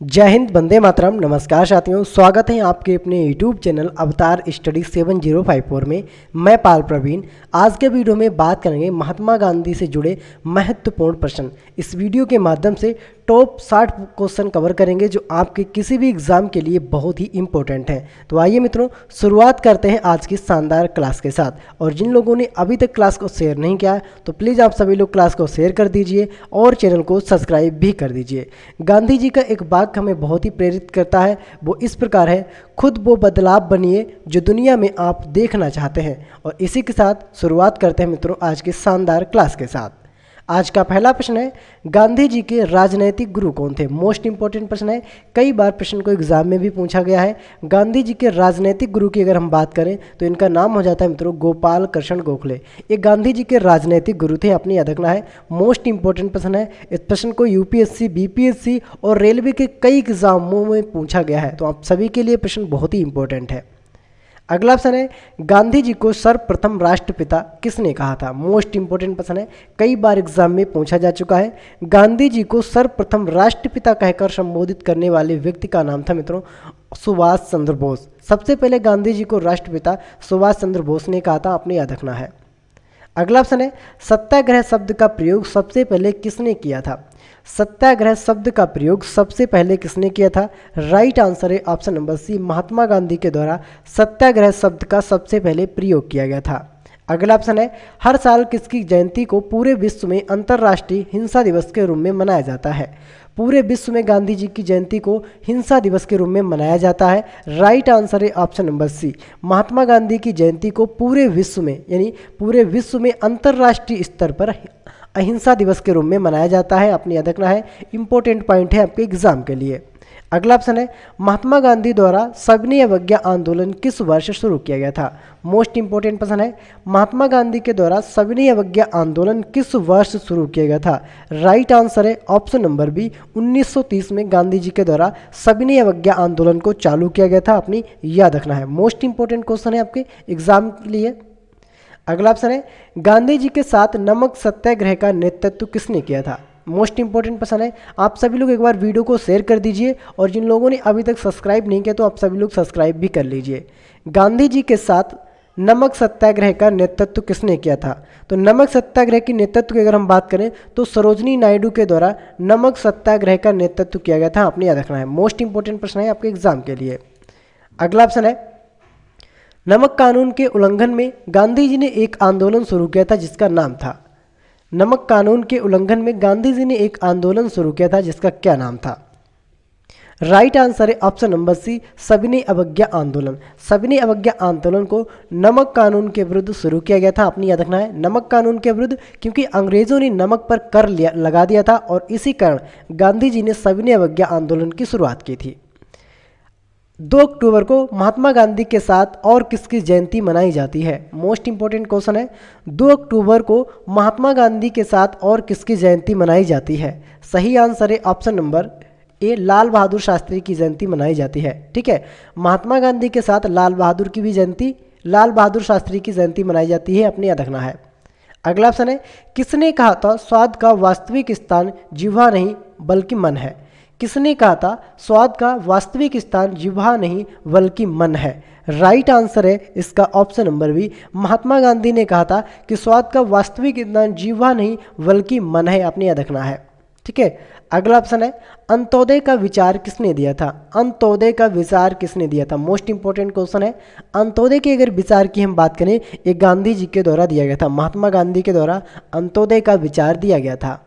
जय हिंद, वंदे मातरम। नमस्कार साथियों, स्वागत है आपके अपने यूट्यूब चैनल अवतार स्टडी 7054 में। मैं पाल प्रवीण। आज के वीडियो में बात करेंगे महात्मा गांधी से जुड़े महत्वपूर्ण प्रश्न। इस वीडियो के माध्यम से टॉप 60 क्वेश्चन कवर करेंगे जो आपके किसी भी एग्जाम के लिए बहुत ही इंपॉर्टेंट हैं। तो आइए मित्रों, शुरुआत करते हैं आज की शानदार क्लास के साथ। और जिन लोगों ने अभी तक क्लास को शेयर नहीं किया है तो प्लीज़ आप सभी लोग क्लास को शेयर कर दीजिए और चैनल को सब्सक्राइब भी कर दीजिए। गांधी जी का एक वाक्य हमें बहुत ही प्रेरित करता है, वो इस प्रकार है, खुद वो बदलाव बनिए जो दुनिया में आप देखना चाहते हैं। और इसी के साथ शुरुआत करते हैं मित्रों आज की शानदार क्लास के साथ। आज का पहला प्रश्न है, गांधी जी के राजनैतिक गुरु कौन थे? मोस्ट इंपॉर्टेंट प्रश्न है, कई बार प्रश्न को एग्जाम में भी पूछा गया है। गांधी जी के राजनैतिक गुरु की अगर हम बात करें तो इनका नाम हो जाता है मित्रों गोपाल कृष्ण गोखले। ये गांधी जी के राजनैतिक गुरु थे, अपनी याद रखना है। मोस्ट इंपॉर्टेंट प्रश्न है, इस प्रश्न को यूपीएससी, बीपीएससी और रेलवे के कई एग्जामों में पूछा गया है, तो आप सभी के लिए प्रश्न बहुत ही इंपॉर्टेंट है। अगला ऑप्शन है, गांधी जी को सर्वप्रथम राष्ट्रपिता किसने कहा था? मोस्ट इंपोर्टेंट प्रश्न है, कई बार एग्जाम में पूछा जा चुका है। गांधी जी को सर्वप्रथम राष्ट्रपिता कहकर संबोधित करने वाले व्यक्ति का नाम था मित्रों सुभाष चंद्र बोस। सबसे पहले गांधी जी को राष्ट्रपिता सुभाष चंद्र बोस ने कहा था, आपने याद रखना है। अगला ऑप्शन है, सत्याग्रह शब्द का प्रयोग सबसे पहले किसने किया था? सत्याग्रह शब्द का प्रयोग सबसे पहले किसने किया था? राइट आंसर है ऑप्शन नंबर सी, महात्मा गांधी के द्वारा सत्याग्रह शब्द का सबसे पहले प्रयोग किया गया था। अगला ऑप्शन है, हर साल किसकी जयंती को पूरे विश्व में अंतर्राष्ट्रीय हिंसा दिवस के रूप में मनाया जाता है? पूरे विश्व में गांधी जी की जयंती को हिंसा दिवस के रूप में मनाया जाता है। राइट आंसर है ऑप्शन नंबर सी, महात्मा गांधी की जयंती को पूरे विश्व में यानी पूरे विश्व में अंतर्राष्ट्रीय स्तर पर अहिंसा दिवस के रूप में मनाया जाता है। अपनी याद रखना है, इंपॉर्टेंट पॉइंट है आपके एग्जाम के लिए। अगला ऑप्शन है, महात्मा गांधी द्वारा सविनय अवज्ञा आंदोलन किस वर्ष शुरू किया गया था? मोस्ट इंपॉर्टेंट प्रश्न है, महात्मा गांधी के द्वारा सविनय अवज्ञा आंदोलन किस वर्ष शुरू किया गया था? राइट आंसर है ऑप्शन नंबर बी, 1930 में गांधी जी के द्वारा सविनय अवज्ञा आंदोलन को चालू किया गया था। अपनी याद रखना है, मोस्ट इंपॉर्टेंट क्वेश्चन है आपके एग्जाम के लिए। अगला ऑप्शन है, गांधी जी के साथ नमक सत्याग्रह का नेतृत्व किसने किया था? मोस्ट इंपॉर्टेंट प्रश्न है, आप सभी लोग एक बार वीडियो को शेयर कर दीजिए और जिन लोगों ने अभी तक सब्सक्राइब नहीं किया तो आप सभी लोग सब्सक्राइब भी कर लीजिए। गांधी जी के साथ नमक सत्याग्रह का नेतृत्व किसने किया था? तो नमक सत्याग्रह की नेतृत्व की अगर हम बात करें तो सरोजनी नायडू के द्वारा नमक सत्याग्रह का नेतृत्व किया गया था। आपने याद रखना है, मोस्ट इंपॉर्टेंट प्रश्न है आपके एग्जाम के लिए। अगला ऑप्शन है, नमक कानून के उल्लंघन में गांधी जी ने एक आंदोलन शुरू किया था जिसका नाम था? नमक कानून के उल्लंघन में गांधी जी ने एक आंदोलन शुरू किया था जिसका क्या नाम था? राइट आंसर है ऑप्शन नंबर सी, सविनय अवज्ञा आंदोलन। सविनय अवज्ञा आंदोलन को नमक कानून के विरुद्ध शुरू किया गया था। अपनी याद रखना है, नमक कानून के विरुद्ध, क्योंकि अंग्रेजों ने नमक पर कर लगा दिया था और इसी कारण गांधी जी ने सविनय अवज्ञा आंदोलन की शुरुआत की थी। 2 अक्टूबर को महात्मा गांधी के साथ और किसकी जयंती मनाई जाती है? मोस्ट इंपॉर्टेंट क्वेश्चन है, 2 अक्टूबर को महात्मा गांधी के साथ और किसकी जयंती मनाई जाती है? सही आंसर है ऑप्शन नंबर ए, लाल बहादुर शास्त्री की जयंती मनाई जाती है। ठीक है, महात्मा गांधी के साथ लाल बहादुर की भी जयंती, लाल बहादुर शास्त्री की जयंती मनाई जाती है। अपने याद रखना है। अगला ऑप्शन है, किसने कहा था स्वाद का वास्तविक स्थान जिह्वा नहीं बल्कि मन है? किसने कहा था स्वाद का वास्तविक स्थान जिह्वा नहीं बल्कि मन है? राइट आंसर है इसका option number B, Mahatma Gandhi ने कहा था कि स्वाद का वास्तविक स्थान जिह्वा नहीं बल्कि मन है। आपने याद रखना है। ठीक है, अगला ऑप्शन है, अंत्योदय का विचार किसने दिया था? अंत्योदय का विचार किसने दिया था? मोस्ट इंपॉर्टेंट क्वेश्चन है, अंत्योदय के अगर विचार की हम बात करें, ये गांधी जी के द्वारा दिया गया था। महात्मा गांधी के द्वारा अंत्योदय का विचार दिया गया था।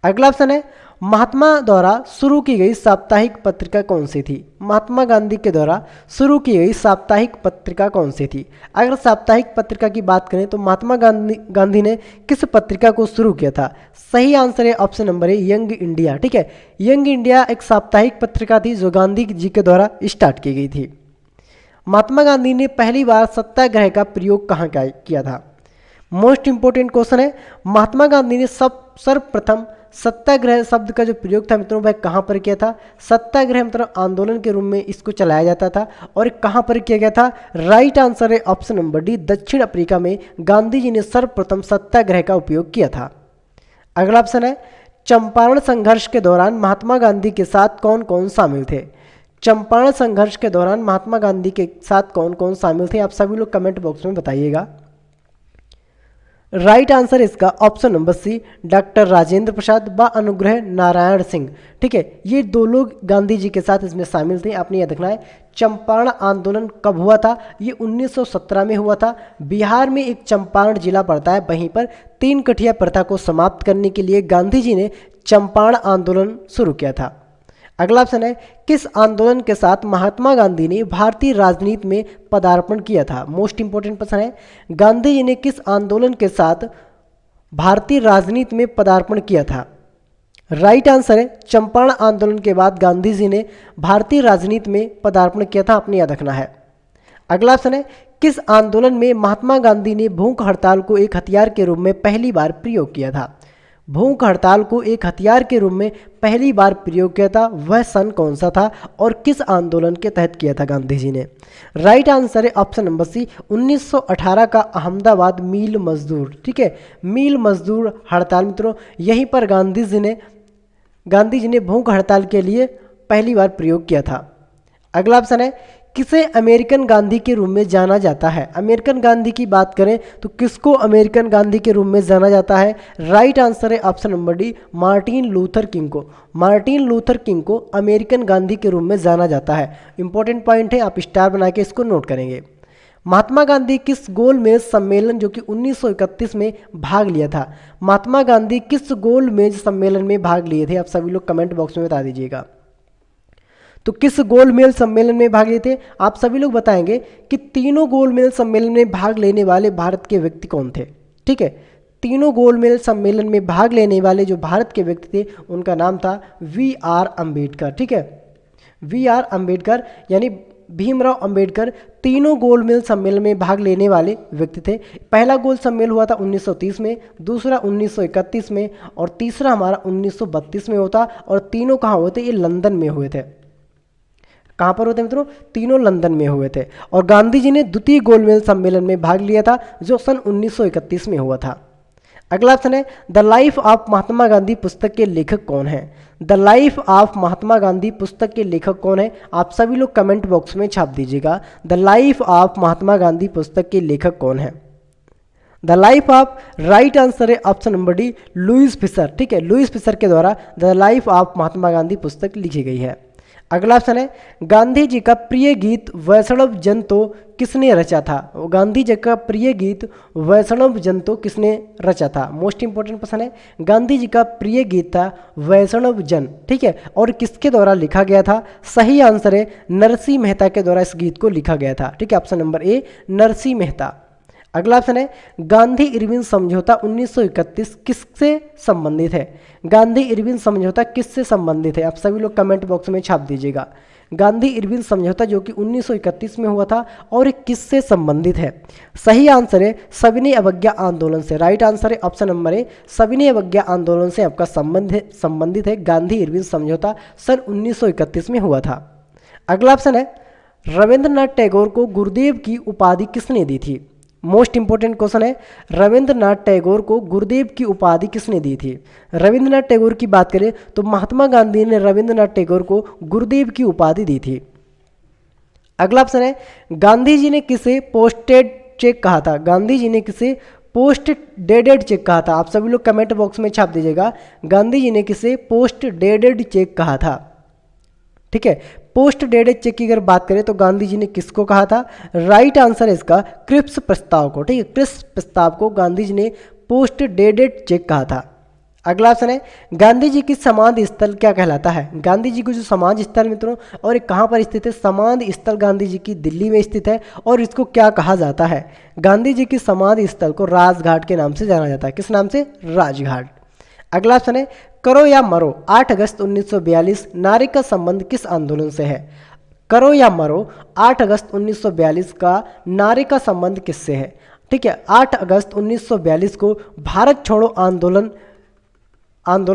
अगला ऑप्शन है, महात्मा द्वारा शुरू की गई साप्ताहिक पत्रिका कौन सी थी? महात्मा गांधी के द्वारा शुरू की गई साप्ताहिक पत्रिका कौन सी थी? अगर साप्ताहिक पत्रिका की बात करें तो महात्मा गांधी ने किस पत्रिका को शुरू किया था? सही आंसर है ऑप्शन नंबर है, यंग इंडिया। ठीक है, यंग इंडिया एक साप्ताहिक पत्रिका थी जो गांधी जी के द्वारा स्टार्ट की गई थी। महात्मा गांधी ने पहली बार सत्याग्रह का प्रयोग कहाँ किया था? मोस्ट इंपॉर्टेंट क्वेश्चन है, महात्मा गांधी ने सर्वप्रथम सत्याग्रह शब्द का जो प्रयोग था मित्रों वह कहाँ पर किया था? सत्याग्रह मतलब आंदोलन के रूप में इसको चलाया जाता था और कहाँ पर किया गया था? राइट आंसर है ऑप्शन नंबर डी, दक्षिण अफ्रीका में गांधी जी ने सर्वप्रथम सत्याग्रह का उपयोग किया था। अगला ऑप्शन है, चंपारण संघर्ष के दौरान महात्मा गांधी के साथ कौन कौन शामिल थे? चंपारण संघर्ष के दौरान महात्मा गांधी के साथ कौन कौन शामिल थे? आप सभी लोग कमेंट बॉक्स में बताइएगा। राइट आंसर इसका option number C, doctor Rajendra Prasad व अनुग्रह नारायण सिंह। ठीक है, ये दो लोग गांधी जी के साथ इसमें शामिल थे। आपने यह देखना है चंपारण आंदोलन कब हुआ था? ये 1917 में हुआ था। बिहार में एक चंपारण जिला पड़ता है, वहीं पर तीन कठिया प्रथा को समाप्त करने के लिए गांधी जी ने चंपारण आंदोलन शुरू किया था। अगला ऑप्शन है किस आंदोलन के साथ महात्मा गांधी ने भारतीय राजनीति में पदार्पण किया था? मोस्ट इंपोर्टेंट प्रश्न है, गांधी जी ने किस आंदोलन के साथ भारतीय राजनीति में पदार्पण किया था? राइट आंसर है चंपारण आंदोलन के बाद गांधी जी ने भारतीय राजनीति में पदार्पण किया था। आपने याद रखना है। अगला ऑप्शन है किस आंदोलन में महात्मा गांधी ने भूख हड़ताल को एक हथियार के रूप में पहली बार प्रयोग किया था? भूख हड़ताल को एक हथियार के रूप में पहली बार प्रयोग किया था, वह सन कौन सा था और किस आंदोलन के तहत किया था गांधी जी ने? राइट आंसर है ऑप्शन नंबर सी, 1918 का अहमदाबाद मील मजदूर। ठीक है, मील मजदूर हड़ताल मित्रों, यहीं पर गांधी जी ने भूख हड़ताल के लिए पहली बार प्रयोग किया था। अगला ऑप्शन है किसे अमेरिकन गांधी के रूप में जाना जाता है? अमेरिकन गांधी की बात करें तो किसको अमेरिकन गांधी के रूप में जाना जाता है? राइट आंसर है option number D, Martin Luther king को। मार्टिन लूथर किंग को अमेरिकन गांधी के रूप में जाना जाता है। इंपॉर्टेंट पॉइंट है, आप स्टार बना के इसको नोट करेंगे। महात्मा गांधी किस गोलमेज सम्मेलन जो कि 1931 में भाग लिया था? महात्मा गांधी किस गोलमेज सम्मेलन में भाग लिए थे? आप सभी लोग कमेंट बॉक्स में बता दीजिएगा। तो किस गोलमेज सम्मेलन में भाग लिए थे? आप सभी लोग बताएंगे कि तीनों गोलमेज सम्मेलन में भाग लेने वाले भारत के व्यक्ति कौन थे। ठीक है, तीनों गोलमेज सम्मेलन में भाग लेने वाले जो भारत के व्यक्ति थे उनका नाम था वी.आर. अम्बेडकर। ठीक है, वी.आर. अम्बेडकर यानी भीमराव अंबेडकर तीनों गोलमेज सम्मेलन में भाग लेने वाले व्यक्ति थे। पहला गोल सम्मेलन हुआ था 1930 में, दूसरा 1931 में और तीसरा हमारा 1932 में होता। और तीनों कहाँ हुए थे? ये लंदन में हुए थे। कहाँ पर होते मित्रों? तीनों लंदन में हुए थे। और गांधी जी ने द्वितीय गोलमेज सम्मेलन में भाग लिया था जो सन 1931 में हुआ था। अगला ऑप्शन है the life of Mahatma Gandhi पुस्तक के लेखक कौन है? The life of Mahatma Gandhi पुस्तक के लेखक कौन है? आप सभी लोग कमेंट बॉक्स में छाप दीजिएगा। The life of Mahatma Gandhi पुस्तक के लेखक कौन है? The life of, right answer है option number D, Louis Fischer. ठीक है, लुईस फिशर के द्वारा the life of Mahatma Gandhi पुस्तक लिखी गई है। अगला ऑप्शन है गांधी जी का प्रिय गीत वैष्णव जन तो किसने रचा था? गांधी जी का प्रिय गीत वैष्णव जन तो किसने रचा था? मोस्ट इंपोर्टेंट प्रश्न है। गांधी जी का प्रिय गीत था वैष्णव जन। ठीक है, और किसके द्वारा लिखा गया था? सही आंसर है नरसिंह मेहता के द्वारा इस गीत को लिखा गया था। ठीक है, option number A, Narsinh Mehta. अगला ऑप्शन है गांधी इरविन समझौता 1931 किससे संबंधित है? गांधी इरविन समझौता किससे संबंधित है? आप सभी लोग कमेंट बॉक्स में छाप दीजिएगा। गांधी इरविन समझौता जो कि 1931 में हुआ था और ये किससे संबंधित है? सही आंसर है सविनय अवज्ञा आंदोलन से। राइट आंसर है ऑप्शन नंबर ए, सविनय अवज्ञा आंदोलन से आपका संबंधित है गांधी इरविन समझौता सन 1931 में हुआ था। अगला ऑप्शन है रविंद्रनाथ टैगोर को गुरुदेव की उपाधि किसने दी थी? मोस्ट इंपोर्टेंट क्वेश्चन है, रविंद्रनाथ टैगोर को गुरुदेव की उपाधि किसने दी थी? रविंद्रनाथ टैगोर की बात करें तो महात्मा गांधी ने रविंद्रनाथ टैगोर को गुरुदेव की उपाधि दी थी। अगला ऑप्शन है गांधी जी ने किसे पोस्टेड चेक कहा था? गांधी जी ने किसे पोस्ट डेडेड चेक कहा था? आप सभी लोग कमेंट बॉक्स में छाप दीजिएगा। गांधी जी ने किसे पोस्ट डेडेड चेक कहा था? ठीक है, पोस्ट डेडेड चेक की अगर बात करें तो गांधी जी ने किसको कहा था? राइट आंसर है इसका क्रिप्स प्रस्ताव को। ठीक है, क्रिप्स प्रस्ताव को गांधी जी ने पोस्ट डेडेड चेक कहा था। अगला ऑप्शन है गांधी जी की समाधि स्थल क्या कहलाता है? गांधी जी को जो समाधि स्थल मित्रों और कहाँ पर स्थित है? समाधि स्थल गांधी जी की दिल्ली में स्थित है और इसको क्या कहा जाता है? गांधी जी की समाधि स्थल को राजघाट के नाम से जाना जाता है। किस नाम से? राजघाट। अगला ऑप्शन है करो या मरो 8 अगस्त 1942 नारे का संबंध किस आंदोलन से है? करो या मरो 8 अगस्त 1942 का नारे का संबंध किससे है? ठीक है, 8 अगस्त 1942 को भारत छोड़ो आंदोलन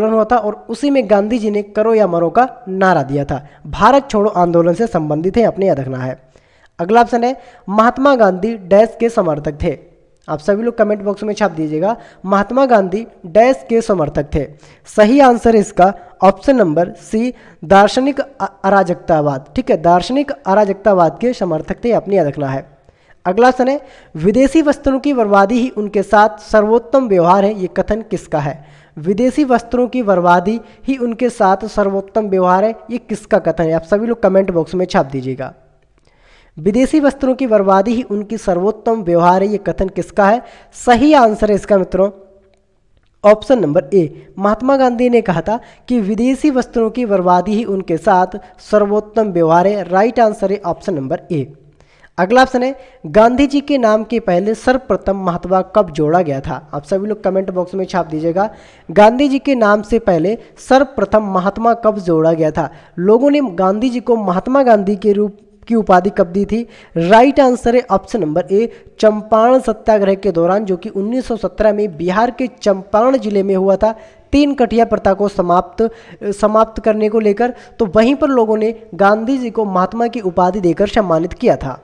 हुआ था और उसी में गांधी जी ने करो या मरो का नारा दिया था। भारत छोड़ो आंदोलन से संबंधित है, अपने याद रखना है। अगला ऑप्शन है महात्मा गांधी डैश के समर्थक थे? आप सभी लोग कमेंट बॉक्स में छाप दीजिएगा। महात्मा गांधी डैश के समर्थक थे। सही आंसर है इसका ऑप्शन नंबर सी, दार्शनिक अराजकतावाद। ठीक है, दार्शनिक अराजकतावाद के समर्थक थे, अपनी याद रखना है। अगला प्रश्न है, विदेशी वस्त्रों की बर्बादी ही उनके साथ सर्वोत्तम व्यवहार है, ये कथन किसका है? विदेशी वस्त्रों की बर्बादी ही उनके साथ सर्वोत्तम व्यवहार है, ये किसका कथन है? आप सभी लोग कमेंट बॉक्स में छाप दीजिएगा। विदेशी वस्त्रों की बर्बादी ही उनकी सर्वोत्तम व्यवहार है, ये कथन किसका है? सही आंसर है इसका मित्रों ऑप्शन नंबर ए, महात्मा गांधी ने कहा था कि विदेशी वस्त्रों की बर्बादी ही उनके साथ सर्वोत्तम व्यवहार है। राइट आंसर है ऑप्शन नंबर ए। अगला ऑप्शन है, गांधी जी के नाम के पहले सर्वप्रथम महात्मा कब जोड़ा गया था? आप सभी लोग कमेंट बॉक्स में छाप दीजिएगा। गांधी जी के नाम से पहले सर्वप्रथम महात्मा कब जोड़ा गया था? लोगों ने गांधी जी को महात्मा गांधी के रूप की उपाधि कब दी थी? राइट आंसर है ऑप्शन नंबर ए, चंपारण सत्याग्रह के दौरान, जो कि 1917 में बिहार के चंपारण जिले में हुआ था, 3 कठिया प्रथा को समाप्त करने को लेकर। तो वहीं पर लोगों ने गांधी जी को महात्मा की उपाधि देकर सम्मानित किया था।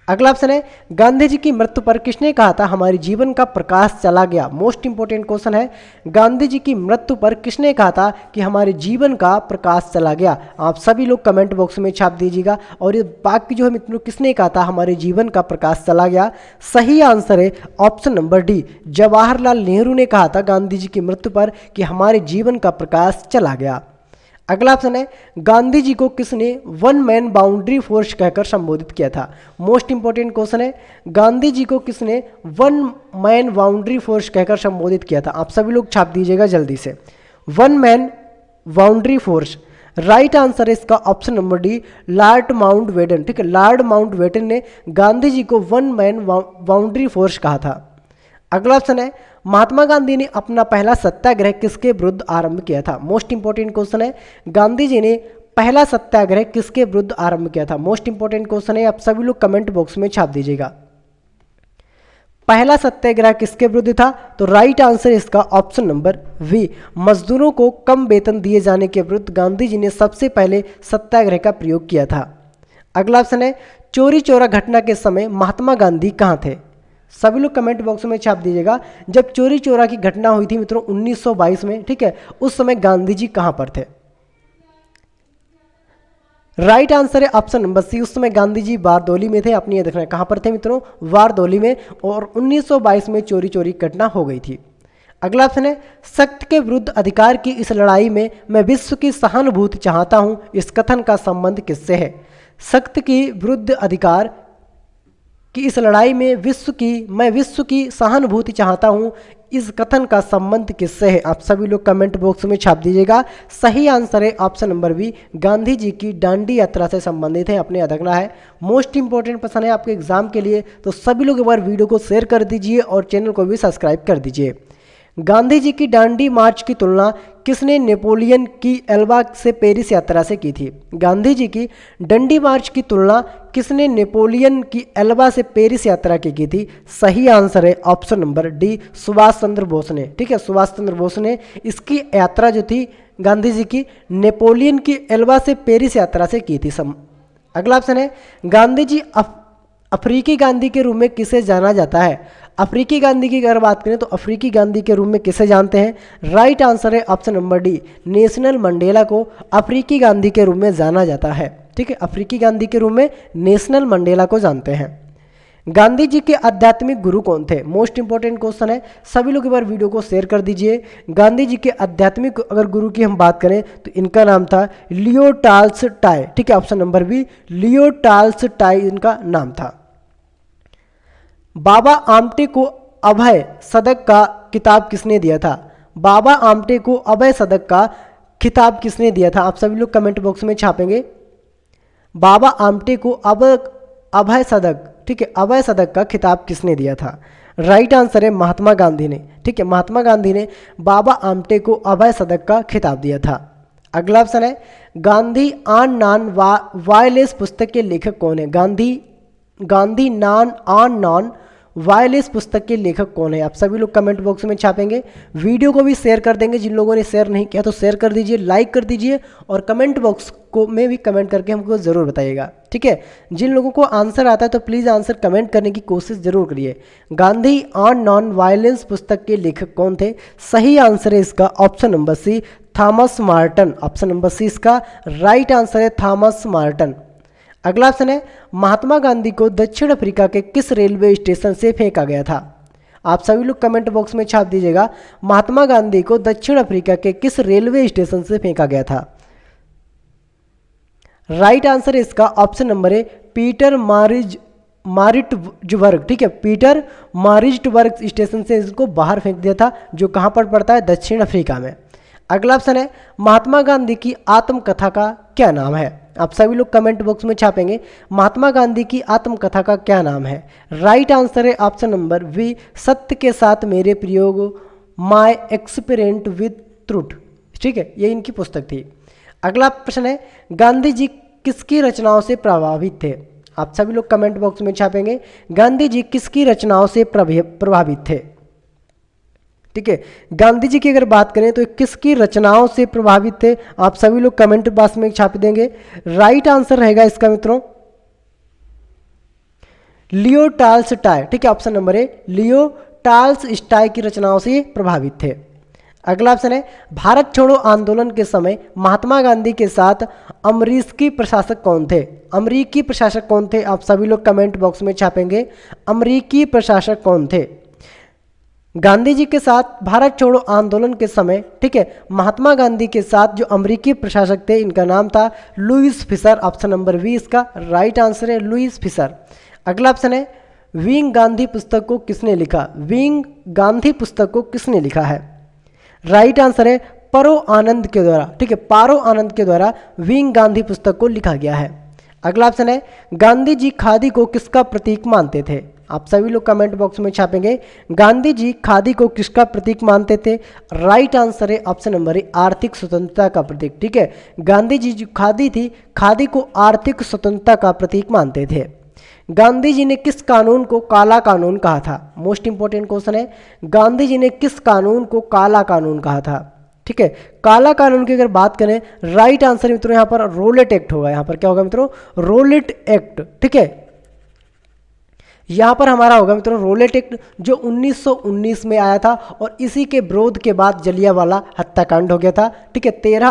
अगला ऑप्शन है, गांधी जी की मृत्यु पर किसने कहा था हमारे जीवन का प्रकाश चला गया? मोस्ट इंपोर्टेंट क्वेश्चन है, गांधी जी की मृत्यु पर किसने कहा था कि हमारे जीवन का प्रकाश चला गया? आप सभी लोग कमेंट बॉक्स में छाप दीजिएगा। और ये बाकी जो है मित्रों, किसने कहा था हमारे जीवन का प्रकाश चला गया? सही आंसर है option number D, Jawaharlal Nehru ने कहा था गांधी जी की मृत्यु पर कि हमारे जीवन का प्रकाश चला गया। अगला ऑप्शन है, गांधी जी को किसने वन मैन बाउंड्री फोर्स कहकर संबोधित किया था? मोस्ट इंपोर्टेंट क्वेश्चन है, गांधी जी को किसने वन मैन बाउंड्री फोर्स कहकर संबोधित किया था? आप सभी लोग छाप दीजिएगा जल्दी से। One man boundary force, right answer है इसका option number D, Lord Mountbatten. ठीक है, लॉर्ड माउंटबेटन ने गांधी जी को वन मैन बाउंड्री फोर्स कहा था। अगला ऑप्शन है, महात्मा गांधी ने अपना पहला सत्याग्रह किसके विरुद्ध आरंभ किया था? मोस्ट इंपोर्टेंट क्वेश्चन है, गांधी जी ने पहला सत्याग्रह किसके विरुद्ध आरंभ किया था? मोस्ट इंपोर्टेंट क्वेश्चन है, आप सभी लोग कमेंट बॉक्स में छाप दीजिएगा। पहला सत्याग्रह किसके विरुद्ध था? तो राइट आंसर इसका ऑप्शन नंबर वी, मजदूरों को कम वेतन दिए जाने के विरुद्ध गांधी जी ने सबसे पहले सत्याग्रह का प्रयोग किया था। अगला ऑप्शन है, चोरी चौरा घटना के समय महात्मा गांधी कहाँ थे? सभी लोग कमेंट बॉक्स में छाप दीजिएगा। जब चोरी चोरा की घटना हुई थी मित्रों 1922 में, ठीक है, उस समय गांधी जी कहां पर थे? राइट आंसर है ऑप्शन नंबर सी, उस समय गांधी जी बारदौली में थे। अपनी ये देखना है कहां पर थे मित्रों, बारदौली में, और 1922 में चोरी घटना हो गई थी। अगला ऑप्शन है, सत्य के विरुद्ध अधिकार की इस लड़ाई में मैं विश्व की सहानुभूति चाहता हूं, इस कथन का संबंध किससे है? सत्य की विरुद्ध अधिकार कि इस लड़ाई में मैं विश्व की सहानुभूति चाहता हूं, इस कथन का संबंध किससे है? आप सभी लोग कमेंट बॉक्स में छाप दीजिएगा। सही आंसर है option number B, Gandhi ji की दांडी यात्रा से संबंधित है, अपने याद रखना है। मोस्ट इंपोर्टेंट प्रश्न है आपके एग्जाम के लिए, तो सभी लोग एक बार वीडियो को शेयर कर दीजिए और चैनल को भी सब्सक्राइब कर दीजिए। गांधी जी की दांडी मार्च की तुलना किसने नेपोलियन की एल्बा से पेरिस यात्रा से की थी? गांधी जी की डंडी मार्च की तुलना किसने नेपोलियन की एल्बा से पेरिस यात्रा की थी? सही आंसर है option number D, Subhash Chandra Bose ने। ठीक है, सुभाष चंद्र बोस ने इसकी यात्रा जो थी गांधी जी की नेपोलियन की एल्बा से पेरिस यात्रा से की थी। अगला ऑप्शन है, गांधी जी अफ्रीकी गांधी के रूप में किसे जाना जाता है? अफ्रीकी गांधी की अगर बात करें तो अफ्रीकी गांधी के रूप में किसे जानते हैं? राइट आंसर है option number D, national Mandela को अफ्रीकी गांधी के रूप में जाना जाता है। ठीक है, अफ्रीकी गांधी के रूप में नेशनल मंडेला को जानते हैं। गांधी जी के आध्यात्मिक गुरु कौन थे? मोस्ट इंपोर्टेंट क्वेश्चन है, सभी लोग एक बार वीडियो को शेयर कर दीजिए। गांधी जी के आध्यात्मिक अगर गुरु की हम बात करें तो इनका नाम था लियो टॉल्स्टॉय। ठीक है, option number B, Leo Tolstoy इनका नाम था। बाबा आमटे को अभय सदक का खिताब किसने दिया था? बाबा आमटे को अभय सदक का खिताब किसने दिया था? आप सभी लोग कमेंट बॉक्स में छापेंगे। बाबा आमटे को अभय सदक, ठीक है, अभय सदक का खिताब किसने दिया था? राइट आंसर है महात्मा गांधी ने। ठीक है, महात्मा गांधी ने बाबा आमटे को अभय सदक का खिताब दिया था। अगला ऑप्शन है, गांधी आन नान वायलेस पुस्तक के लेखक कौन है? गांधी नान आन नॉन वायलेस पुस्तक के लेखक कौन है? आप सभी लोग कमेंट बॉक्स में छापेंगे। वीडियो को भी शेयर कर देंगे, जिन लोगों ने शेयर नहीं किया तो शेयर कर दीजिए, लाइक कर दीजिए और कमेंट बॉक्स को में भी कमेंट करके हमको ज़रूर बताइएगा, ठीक है। जिन लोगों को आंसर आता है तो प्लीज़ आंसर कमेंट करने की कोशिश ज़रूर करिए। गांधी ऑन नॉन वायलेंस पुस्तक के लेखक कौन थे? सही आंसर है इसका option number C, Thomas Merton. Option number C इसका राइट आंसर है, थॉमस मार्टन। अगला ऑप्शन है, महात्मा गांधी को दक्षिण अफ्रीका के किस रेलवे स्टेशन से फेंका गया था? आप सभी लोग कमेंट बॉक्स में छाप दीजिएगा, महात्मा गांधी को दक्षिण अफ्रीका के किस रेलवे स्टेशन से फेंका गया था? राइट आंसर है इसका ऑप्शन नंबर है, पीटर मारिट्जबर्ग, ठीक है, पीटर मारिट्जबर्ग स्टेशन से इसको बाहर फेंक दिया था, जो कहां पर पड़ता है? दक्षिण अफ्रीका में। अगला ऑप्शन है, महात्मा गांधी की आत्मकथा का क्या नाम है? आप सभी लोग कमेंट बॉक्स में छापेंगे, महात्मा गांधी की आत्मकथा का क्या नाम है? राइट आंसर है ऑप्शन नंबर बी, सत्य के साथ मेरे प्रयोग, माय एक्सपेरिमेंट विद ट्रुथ, ठीक है, ये इनकी पुस्तक थी। अगला प्रश्न है, गांधी जी किसकी रचनाओं से प्रभावित थे? आप सभी लोग कमेंट बॉक्स में छापेंगे, गांधी जी किसकी रचनाओं से प्रभावित थे? ठीक है, गांधी जी की अगर बात करें तो किसकी रचनाओं से प्रभावित थे? आप सभी लोग कमेंट बॉक्स में छाप देंगे। राइट आंसर रहेगा इसका मित्रों, लियो टॉल्स्टॉय, ठीक है, ऑप्शन नंबर ए, लियो टॉल्स्टॉय की रचनाओं से प्रभावित थे। अगला ऑप्शन है, भारत छोड़ो आंदोलन के समय महात्मा गांधी के साथ अमरीकी प्रशासक कौन थे? अमरीकी प्रशासक कौन थे? आप सभी लोग कमेंट बॉक्स में छापेंगे, अमरीकी प्रशासक कौन थे? गांधी जी के साथ भारत छोड़ो आंदोलन के समय, ठीक है, महात्मा गांधी के साथ जो अमरीकी प्रशासक थे, इनका नाम था Louis Fischer. Option number B इसका राइट आंसर है, लुईस फिशर। अगला ऑप्शन है, विंग गांधी पुस्तक को किसने लिखा? विंग गांधी पुस्तक को किसने लिखा है? राइट आंसर है, परो आनंद के द्वारा, ठीक है, पारो आनंद के द्वारा विंग गांधी पुस्तक को लिखा गया है। अगला ऑप्शन है, गांधी जी खादी को किसका प्रतीक मानते थे? आप सभी लोग कमेंट बॉक्स में छापेंगे, गांधी जी खादी को किसका प्रतीक मानते थे? राइट आंसर है ऑप्शन नंबर ए, आर्थिक स्वतंत्रता का प्रतीक, ठीक है। गांधी जी जो खादी थी, खादी को आर्थिक स्वतंत्रता का प्रतीक मानते थे। गांधी जी ने किस कानून को काला कानून कहा था? मोस्ट इंपॉर्टेंट क्वेश्चन है, गांधी जी ने किस कानून को काला कानून कहा था? ठीक है, काला कानून की अगर बात करें, राइट आंसर मित्रों यहाँ पर रोलेट एक्ट होगा। यहाँ पर क्या होगा मित्रों? रोलेट एक्ट, ठीक है, यहाँ पर हमारा होगा मित्रों रोलेट एक्ट, जो 1919 में आया था और इसी के विरोध के बाद जलियांवाला हत्याकांड हो गया था, ठीक है। 13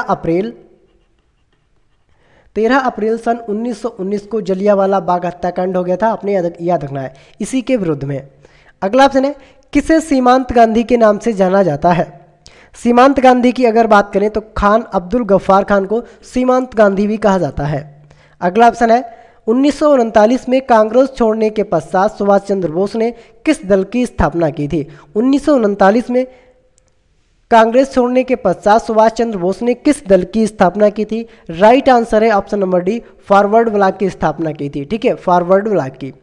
अप्रैल सन 1919 को जलियांवाला बाग हत्याकांड हो गया था, आपने याद रखना है, इसी के विरुद्ध में। अगला ऑप्शन है, किसे सीमांत गांधी के नाम से जाना जाता है? सीमांत गांधी की अगर बात करें तो खान अब्दुल गफ्फार खान को सीमांत गांधी भी कहा जाता है। अगला ऑप्शन है, 1939 में कांग्रेस छोड़ने के पश्चात सुभाष चंद्र बोस ने किस दल की स्थापना की थी? 1939 में कांग्रेस छोड़ने के पश्चात सुभाष चंद्र बोस ने किस दल की स्थापना की थी? राइट आंसर है option number D, forward block की स्थापना की थी, ठीक है, फॉरवर्ड ब्लॉक की।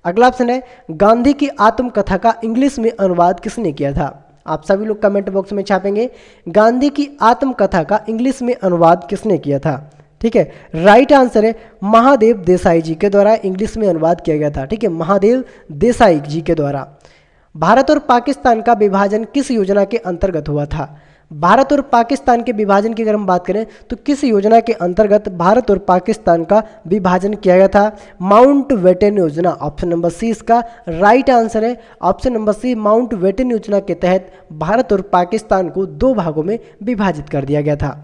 अगला ऑप्शन है, गांधी की आत्मकथा का इंग्लिश में अनुवाद किसने किया था? आप सभी लोग कमेंट बॉक्स में छापेंगे, गांधी की आत्मकथा का इंग्लिश में अनुवाद किसने किया था? ठीक है, राइट आंसर है महादेव देसाई जी के द्वारा इंग्लिश में अनुवाद किया गया था, ठीक है, महादेव देसाई जी के द्वारा। भारत और पाकिस्तान का विभाजन किस योजना के अंतर्गत हुआ था? भारत और पाकिस्तान के विभाजन की अगर हम बात करें तो किस योजना के अंतर्गत भारत और पाकिस्तान का विभाजन किया गया था? माउंट बेटन योजना, ऑप्शन नंबर सी इसका राइट आंसर है, option number C, Mountbatten योजना के तहत भारत और पाकिस्तान को 2 भागों में विभाजित कर दिया गया था।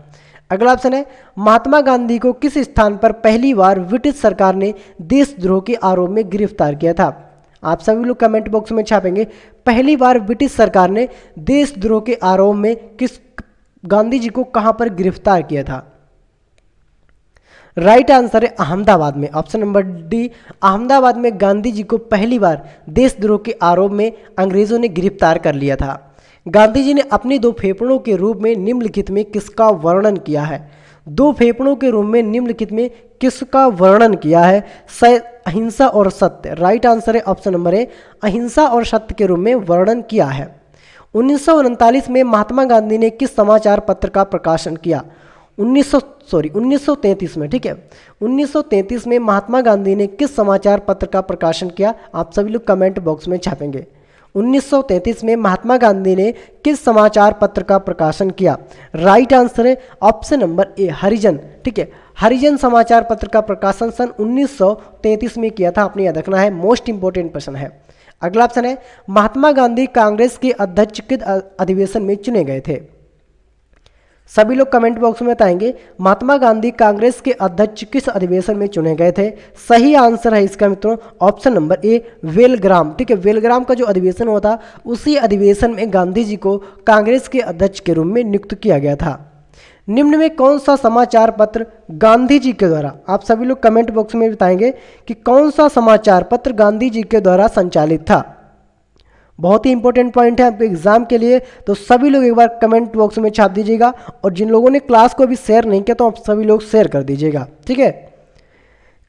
अगला ऑप्शन है, महात्मा गांधी को किस स्थान पर पहली बार ब्रिटिश सरकार ने देशद्रोह के आरोप में गिरफ्तार किया था? आप सभी लोग कमेंट बॉक्स में छापेंगे, पहली बार ब्रिटिश सरकार ने देशद्रोह के आरोप में गांधी जी को कहां पर गिरफ्तार किया था? राइट आंसर है अहमदाबाद में, ऑप्शन नंबर डी, अहमदाबाद में गांधी जी को पहली बार देशद्रोह के आरोप में अंग्रेजों ने गिरफ्तार कर लिया था। गांधी जी ने अपने 2 फेफड़ों के रूप में निम्नलिखित में किसका वर्णन किया है? 2 फेफड़ों के रूप में निम्नलिखित में किसका वर्णन किया है? अहिंसा और सत्य। राइट आंसर है ऑप्शन नंबर ए, अहिंसा और सत्य के रूप में वर्णन किया है। 1939 में महात्मा गांधी ने किस समाचार पत्र का प्रकाशन किया? 1933 में, ठीक है, 1933 में महात्मा गांधी ने किस समाचार पत्र का प्रकाशन किया? आप सभी लोग कमेंट बॉक्स में छापेंगे। 1933 में महात्मा गांधी ने किस समाचार पत्र का प्रकाशन किया? राइट आंसर है ऑप्शन नंबर ए, हरिजन, ठीक है, हरिजन समाचार पत्र का प्रकाशन सन 1933 में किया था, आपने याद रखना है, मोस्ट इंपोर्टेंट प्रश्न है। अगला ऑप्शन है महात्मा गांधी कांग्रेस के अध्यक्ष किस अधिवेशन में चुने गए थे? सभी लोग कमेंट बॉक्स में बताएंगे महात्मा गांधी कांग्रेस के अध्यक्ष किस अधिवेशन में चुने गए थे। सही आंसर है इसका मित्रों ऑप्शन नंबर ए, वेलग्राम। ठीक है, वेलग्राम का जो अधिवेशन हुआ था उसी अधिवेशन में गांधी जी को कांग्रेस के अध्यक्ष के रूप में नियुक्त किया गया था। निम्न में कौन सा समाचार पत्र गांधी जी के द्वारा, आप सभी लोग कमेंट बॉक्स में बताएंगे कि कौन सा समाचार पत्र गांधी जी के द्वारा संचालित था। बहुत ही इंपॉर्टेंट पॉइंट है आपके एग्जाम के लिए, तो सभी लोग एक बार कमेंट बॉक्स में छाप दीजिएगा, और जिन लोगों ने क्लास को अभी शेयर नहीं किया तो आप सभी लोग शेयर कर दीजिएगा। ठीक है,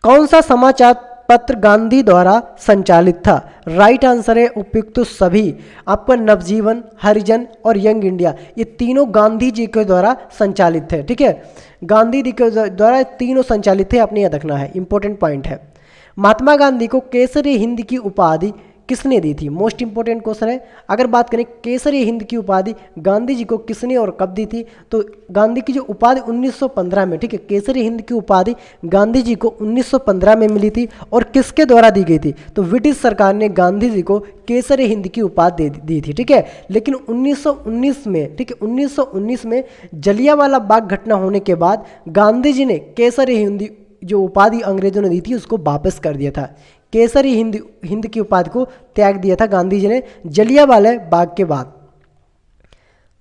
कौन सा समाचार पत्र गांधी द्वारा संचालित था? राइट आंसर है उपयुक्त सभी। आपका नवजीवन, हरिजन और यंग इंडिया, ये तीनों गांधी जी के द्वारा संचालित थे। ठीक है, गांधी जी के द्वारा तीनों संचालित थे, आपने याद रखना है, इंपॉर्टेंट पॉइंट है। महात्मा गांधी को केसरी हिंद की उपाधि किसने दी थी? मोस्ट इंपोर्टेंट क्वेश्चन है। अगर बात करें केसरी हिंद की उपाधि गांधी जी को किसने और कब दी थी, तो गांधी की जो उपाधि 1915 में, ठीक है, केसरी हिंद की उपाधि गांधी जी को 1915 में मिली थी, और किसके द्वारा दी गई थी? तो ब्रिटिश सरकार ने गांधी जी को केसरी हिंद की उपाधि दी थी। ठीक है, लेकिन 1919 में, ठीक है, 1919 में जलियांवाला बाग घटना होने के बाद गांधी जी ने केसरी हिंद जो उपाधि अंग्रेजों ने दी थी उसको वापस कर दिया था। केसरी हिंद की उपाधि को त्याग दिया था गांधी जी ने जलियांवाला बाग के बाद।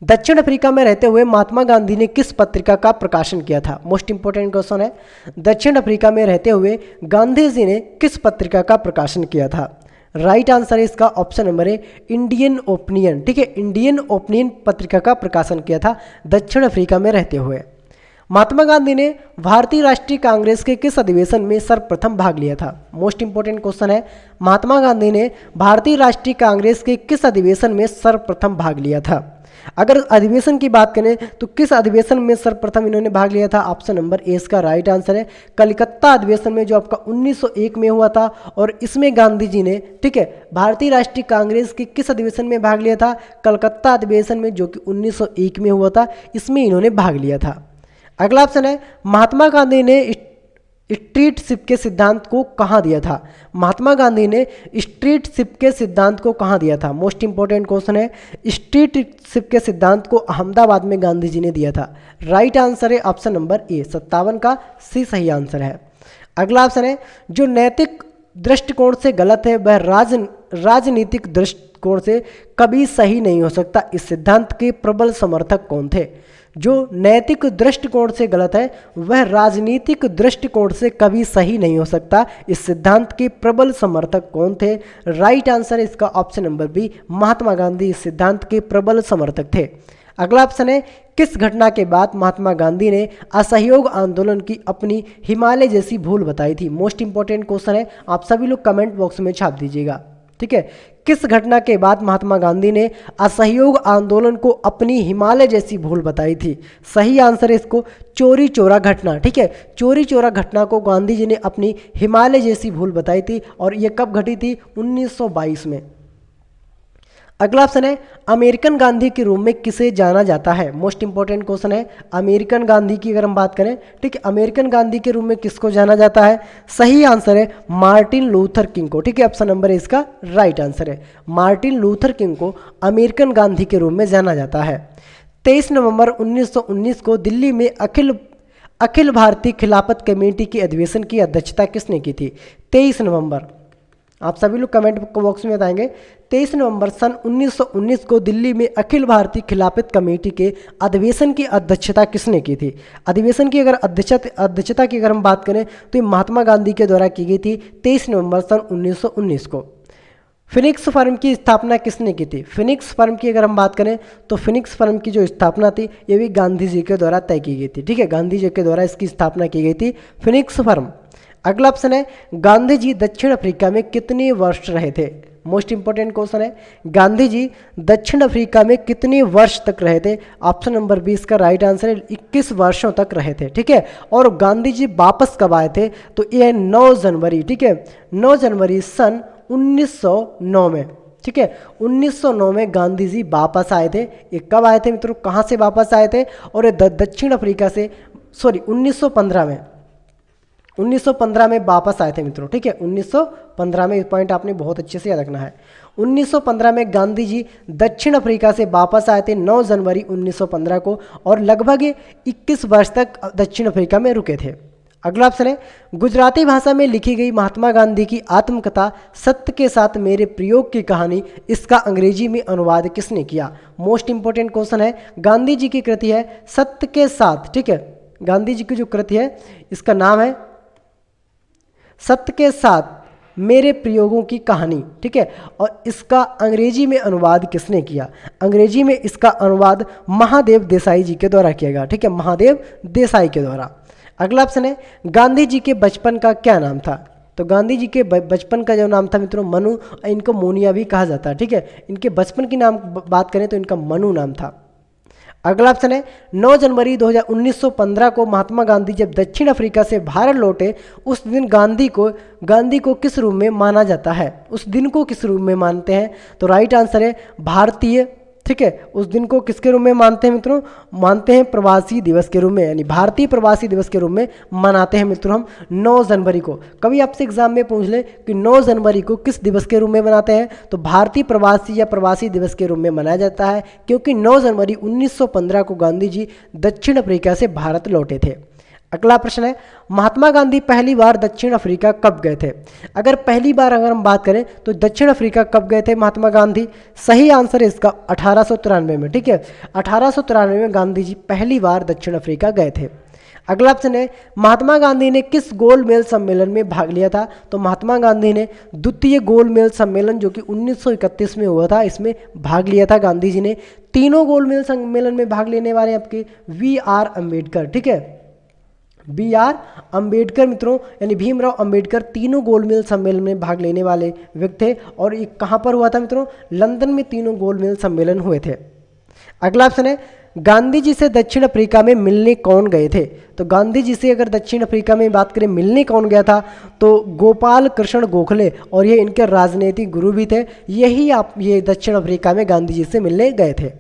दक्षिण अफ्रीका में रहते हुए महात्मा गांधी ने किस पत्रिका का प्रकाशन किया था? मोस्ट इंपोर्टेंट क्वेश्चन है। दक्षिण अफ्रीका में रहते हुए गांधी जी ने किस पत्रिका का प्रकाशन किया था? राइट आंसर है इसका ऑप्शन नंबर है इंडियन ओपिनियन। ठीक है, इंडियन ओपिनियन पत्रिका का प्रकाशन किया था दक्षिण अफ्रीका में रहते हुए। महात्मा गांधी ने भारतीय राष्ट्रीय कांग्रेस के किस अधिवेशन में सर्वप्रथम भाग लिया था? मोस्ट इंपोर्टेंट क्वेश्चन है। महात्मा गांधी ने भारतीय राष्ट्रीय कांग्रेस के किस अधिवेशन में सर्वप्रथम भाग लिया था? अगर अधिवेशन की बात करें तो किस अधिवेशन में सर्वप्रथम इन्होंने भाग लिया था? ऑप्शन नंबर ए इसका राइट आंसर है कलकत्ता अधिवेशन में, जो आपका 1901 में हुआ था, और इसमें गांधी जी ने, ठीक है, भारतीय राष्ट्रीय कांग्रेस के किस अधिवेशन में भाग लिया था? कलकत्ता अधिवेशन में, जो कि 1901 में हुआ था, इसमें इन्होंने भाग लिया था। अगला ऑप्शन है महात्मा गांधी ने स्ट्रीटशिप के सिद्धांत को कहाँ दिया था? महात्मा गांधी ने स्ट्रीटशिप के सिद्धांत को कहाँ दिया था? मोस्ट इंपोर्टेंट क्वेश्चन है। स्ट्रीटशिप के सिद्धांत को अहमदाबाद में गांधी जी ने दिया था। राइट आंसर है ऑप्शन नंबर ए, 57 का सी सही आंसर है। अगला ऑप्शन है जो नैतिक दृष्टिकोण से गलत है वह राजनीतिक दृष्टिकोण से कभी सही नहीं हो सकता, इस सिद्धांत के प्रबल समर्थक कौन थे? जो नैतिक दृष्टिकोण से गलत है वह राजनीतिक दृष्टिकोण से कभी सही नहीं हो सकता, इस सिद्धांत के प्रबल समर्थक कौन थे? राइट आंसर है इसका option number B, Mahatma Gandhi इस सिद्धांत के प्रबल समर्थक थे। अगला ऑप्शन है किस घटना के बाद महात्मा गांधी ने असहयोग आंदोलन की अपनी हिमालय जैसी भूल बताई थी? मोस्ट इंपोर्टेंट क्वेश्चन है, आप सभी लोग कमेंट बॉक्स में छाप दीजिएगा। ठीक है, किस घटना के बाद महात्मा गांधी ने असहयोग आंदोलन को अपनी हिमालय जैसी भूल बताई थी? सही आंसर है इसको चोरी चोरा घटना। ठीक है, चोरी चोरा घटना को गांधी जी ने अपनी हिमालय जैसी भूल बताई थी, और यह कब घटी थी? 1922 में। अगला ऑप्शन है अमेरिकन गांधी के रूप में किसे जाना जाता है? मोस्ट इंपोर्टेंट क्वेश्चन है, अमेरिकन गांधी की अगर हम बात करें, ठीक है, अमेरिकन गांधी के रूप में किसको जाना जाता है? सही आंसर है मार्टिन लूथर किंग को। ठीक है, ऑप्शन नंबर है इसका राइट आंसर है, मार्टिन लूथर किंग को अमेरिकन गांधी के रूप में जाना जाता है। 23 नवंबर 1919 को दिल्ली में अखिल भारतीय खिलाफत कमेटी के अधिवेशन की अध्यक्षता किसने की थी? 23 नवंबर, आप सभी लोग कमेंट बॉक्स में बताएंगे। 23 नवंबर सन 1919 को दिल्ली में अखिल भारतीय खिलाफत कमेटी के अधिवेशन की अध्यक्षता किसने की थी? अधिवेशन की अगर अध्यक्षता की अगर हम बात करें तो ये महात्मा गांधी के द्वारा की गई थी 23 नवंबर सन 1919 को। फिनिक्स फर्म की स्थापना किसने की थी? फिनिक्स फर्म की अगर हम बात करें तो फिनिक्स फर्म की जो स्थापना थी ये भी गांधी जी के द्वारा तय की गई थी। ठीक है, गांधी जी के द्वारा इसकी स्थापना की गई थी, फिनिक्स फर्म। अगला ऑप्शन है गांधी जी दक्षिण अफ्रीका में कितने वर्ष रहे थे? मोस्ट इंपोर्टेंट क्वेश्चन है, गांधी जी दक्षिण अफ्रीका में कितने वर्ष तक रहे थे? ऑप्शन नंबर 20 का राइट आंसर है 21 वर्षों तक रहे थे। ठीक है, और गांधी जी वापस कब आए थे? तो ये 9 जनवरी, ठीक है, 9 जनवरी सन 1909 में। ठीक है, 1909 में गांधी जी वापस आए थे। ये कब आए थे मित्रों, कहाँ से वापस आए थे? और दक्षिण अफ्रीका से, सॉरी 1915 में, 1915 में वापस आए थे मित्रों, ठीक है। 1915 में, पॉइंट आपने बहुत अच्छे से याद रखना है। 1915 में गांधी जी दक्षिण अफ्रीका से वापस आए थे 9 जनवरी 1915 को, और लगभग 21 वर्ष तक दक्षिण अफ्रीका में रुके थे। अगला ऑप्शन है, गुजराती भाषा में लिखी गई महात्मा गांधी की आत्मकथा सत्य के साथ मेरे प्रयोग की कहानी, इसका अंग्रेजी में अनुवाद किसने किया? मोस्ट इंपॉर्टेंट क्वेश्चन है। गांधी जी की कृति है सत्य के साथ, ठीक है। गांधी जी की जो कृति है इसका नाम है सत्य के साथ मेरे प्रयोगों की कहानी, ठीक है। और इसका अंग्रेजी में अनुवाद किसने किया? अंग्रेजी में इसका अनुवाद महादेव देसाई जी के द्वारा किया गया, ठीक है, महादेव देसाई के द्वारा। अगला ऑप्शन है, गांधी जी के बचपन का क्या नाम था? तो गांधी जी के बचपन का जो नाम था मित्रों मनु, इनको मोनिया भी कहा जाता है, ठीक है। इनके बचपन की नाम बात करें तो इनका मनु नाम था। अगला ऑप्शन है, 9 जनवरी 1915 को महात्मा गांधी जब दक्षिण अफ्रीका से भारत लौटे, उस दिन गांधी को किस रूप में माना जाता है? उस दिन को किस रूप में मानते हैं? तो राइट आंसर है भारतीय, ठीक है। उस दिन को किसके रूप में मानते हैं मित्रों? मानते हैं प्रवासी दिवस के रूप में, यानी भारतीय प्रवासी दिवस के रूप में मनाते हैं मित्रों हम 9 जनवरी को। कभी आपसे एग्जाम में पूछ ले कि 9 जनवरी को किस दिवस के रूप में मनाते हैं, तो भारतीय प्रवासी या प्रवासी दिवस के रूप में मनाया जाता है, क्योंकि 9 जनवरी 1915 को गांधी जी दक्षिण अफ्रीका से भारत लौटे थे। अगला प्रश्न है, महात्मा गांधी पहली बार दक्षिण अफ्रीका कब गए थे? अगर पहली बार अगर हम बात करें तो दक्षिण अफ्रीका कब गए थे महात्मा गांधी? सही आंसर है इसका 1893 में, ठीक है। 1893 में गांधी जी पहली बार दक्षिण अफ्रीका गए थे। अगला ऑप्शन है, महात्मा गांधी ने किस गोलमेज सम्मेलन में भाग लिया था? तो महात्मा गांधी ने द्वितीय गोलमेज सम्मेलन जो कि 1931 में हुआ था, इसमें भाग लिया था गांधी जी ने। तीनों गोलमेज सम्मेलन में भाग लेने वाले आपके VR अम्बेडकर, ठीक है। BR अम्बेडकर मित्रों, यानी भीमराव अम्बेडकर तीनों गोलमेज सम्मेलन में भाग लेने वाले व्यक्ति थे। और ये कहाँ पर हुआ था मित्रों? लंदन में तीनों गोलमेज सम्मेलन हुए थे। अगला ऑप्शन है, गांधी जी से दक्षिण अफ्रीका में मिलने कौन गए थे? तो गांधी जी से अगर दक्षिण अफ्रीका में बात करें मिलने कौन गया था, तो गोपाल कृष्ण गोखले, और ये इनके राजनीतिक गुरु भी थे। ये दक्षिण अफ्रीका में गांधी जी से मिलने गए थे।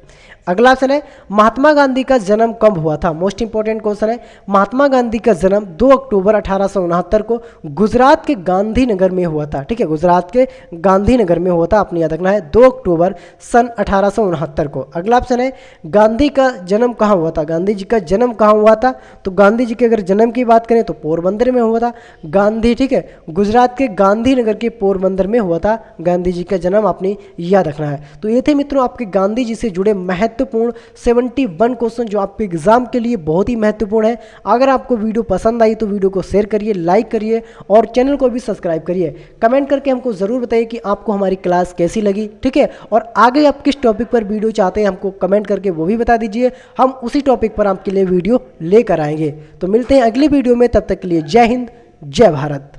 अगला ऑप्शन है, महात्मा गांधी का जन्म कब हुआ था? मोस्ट इंपॉर्टेंट क्वेश्चन है। महात्मा गांधी का जन्म 2 अक्टूबर 1869 को गुजरात के गांधीनगर में हुआ था, ठीक है। गुजरात के गांधीनगर में हुआ था, आपने याद रखना है, 2 अक्टूबर सन 1869 को। अगला ऑप्शन है, गांधी का जन्म कहाँ हुआ था? गांधी जी का जन्म कहाँ हुआ था? तो गांधी जी के अगर जन्म की बात करें तो पोरबंदर में हुआ था गांधी, ठीक है। गुजरात के गांधीनगर के पोरबंदर में हुआ था गांधी जी का जन्म, आपने याद रखना है। तो ये थे मित्रों आपके गांधी जी से जुड़े महत्वपूर्ण 71 क्वेश्चन जो आपके एग्जाम के लिए बहुत ही महत्वपूर्ण है। अगर आपको वीडियो पसंद आई तो वीडियो को शेयर करिए, लाइक करिए और चैनल को भी सब्सक्राइब करिए। कमेंट करके हमको ज़रूर बताइए कि आपको हमारी क्लास कैसी लगी, ठीक है। और आगे आप किस टॉपिक पर वीडियो चाहते हैं हमको कमेंट करके वो भी बता दीजिए, हम उसी टॉपिक पर आपके लिए वीडियो लेकर आएंगे। तो मिलते हैं अगली वीडियो में, तब तक के लिए जय हिंद, जय भारत।